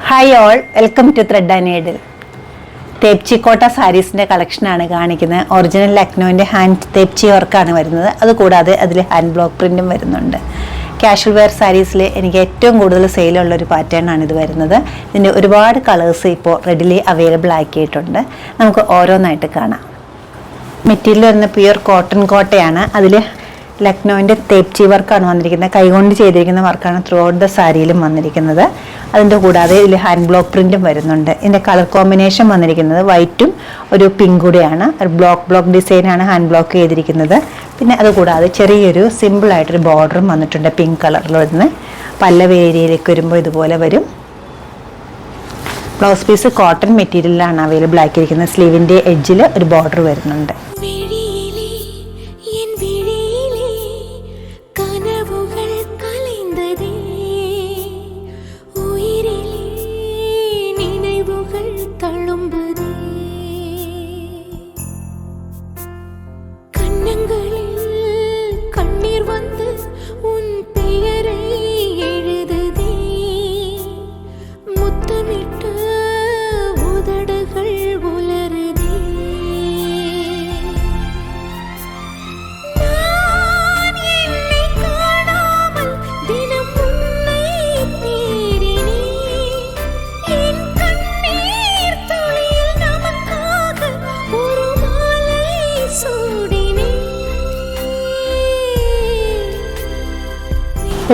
Hi all, welcome to thread and needle. തേപ്ചിക്കോട്ട സാരീസിൻ്റെ കളക്ഷനാണ് കാണിക്കുന്നത്. ഒറിജിനൽ ലക്നൗവിൻ്റെ ഹാൻഡ് തേപ്ചി വർക്കാണ് വരുന്നത്. അതുകൂടാതെ അതിൽ ഹാൻഡ് ബ്ലോക്ക് പ്രിൻറ്റും വരുന്നുണ്ട്. കാഷ്വൽ വെയർ സാരീസിൽ എനിക്ക് ഏറ്റവും കൂടുതൽ സെയിലുള്ളൊരു പാറ്റേൺ ആണ് ഇത് വരുന്നത്. ഇതിൻ്റെ ഒരുപാട് കളേഴ്സ് ഇപ്പോൾ റെഡിലി അവൈലബിൾ ആക്കിയിട്ടുണ്ട്. നമുക്ക് ഓരോന്നായിട്ട് കാണാം. മെറ്റീരിയൽ വരുന്ന പ്യുർ കോട്ടൺ കോട്ടയാണ്. അതിൽ ലക്നൗവിൻ്റെ തേപ്ചി വർക്കാണ് വന്നിരിക്കുന്നത്. കൈകൊണ്ട് ചെയ്തിരിക്കുന്ന വർക്കാണ് ത്രൂ ഔട്ട് ദ സാരിയിലും വന്നിരിക്കുന്നത്. അതിൻ്റെ കൂടാതെ ഇതിൽ ഹാൻഡ് ബ്ലോക്ക് പ്രിൻറ്റും വരുന്നുണ്ട്. ഇതിൻ്റെ കളർ കോമ്പിനേഷൻ വന്നിരിക്കുന്നത് വൈറ്റും ഒരു പിങ്ക് കൂടെയാണ്. ഒരു ബ്ലോക്ക് ഡിസൈനാണ് ഹാൻഡ് ബ്ലോക്ക് ചെയ്തിരിക്കുന്നത്. പിന്നെ അതുകൂടാതെ ചെറിയൊരു സിമ്പിളായിട്ടൊരു ബോർഡറും വന്നിട്ടുണ്ട് പിങ്ക് കളറിൽ വരുന്ന. പല്ലവി ഏരിയയിലേക്ക് വരുമ്പോൾ ഇതുപോലെ വരും. ബ്ലൗസ് പീസ് കോട്ടൺ മെറ്റീരിയലിലാണ് അവൈലബിൾ ആക്കിയിരിക്കുന്നത്. സ്ലീവിൻ്റെ എഡ്ജിൽ ഒരു ബോർഡർ വരുന്നുണ്ട്.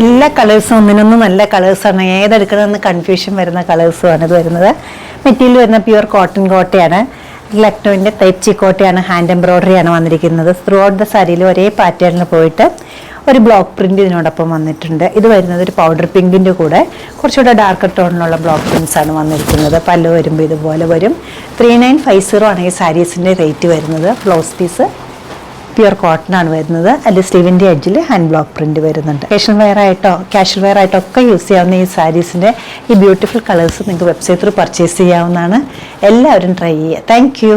എല്ലാ കളേഴ്സും ഒന്നിനൊന്നും നല്ല കളേഴ്സാണ്. ഏതെടുക്കണമെന്ന് കൺഫ്യൂഷൻ വരുന്ന കളേഴ്സുമാണ് ഇത് വരുന്നത്. മെറ്റീരിയൽ വരുന്ന പ്യുർ കോട്ടൺ കോട്ടയാണ്. ലക്നൗവിൻ്റെ തേപ്ചി കോട്ടയാണ്. ഹാൻഡ് എംബ്രോയ്ഡറിയാണ് വന്നിരിക്കുന്നത്. ത്രൂ ഔട്ട് ദ സാരിയിൽ ഒരേ പാറ്റേണിൽ പോയിട്ട് ഒരു ബ്ലോക്ക് പ്രിൻ്റ് ഇതിനോടൊപ്പം വന്നിട്ടുണ്ട്. ഇത് വരുന്നത് ഒരു പൗഡർ പിങ്കിൻ്റെ കൂടെ കുറച്ചുകൂടെ ഡാർക്കർ ടോണിലുള്ള ബ്ലോക്ക് പ്രിൻറ്റ്സ് ആണ് വന്നിരിക്കുന്നത്. പല്ല് വരുമ്പോൾ ഇതുപോലെ വരും. 3950 ആണ് ഈ സാരീസിൻ്റെ റേറ്റ് വരുന്നത്. ബ്ലൗസ് പീസ് പ്യുർ കോട്ടൺ ആണ് വരുന്നത്. അതിൽ സ്ലീവിൻ്റെ എഡ്ജിൽ ഹാൻഡ് ബ്ലോക്ക് പ്രിന്റ് വരുന്നുണ്ട്. കാഷ്വൽ വെയർ ആയിട്ടോ ഒക്കെ യൂസ് ചെയ്യാവുന്ന ഈ സാരീസിൻ്റെ ഈ ബ്യൂട്ടിഫുൾ കളേഴ്സ് നിങ്ങൾക്ക് വെബ്സൈറ്റ് ത്രൂ പർച്ചേസ് ചെയ്യാവുന്നതാണ്. എല്ലാവരും ട്രൈ ചെയ്യുക. Thank you.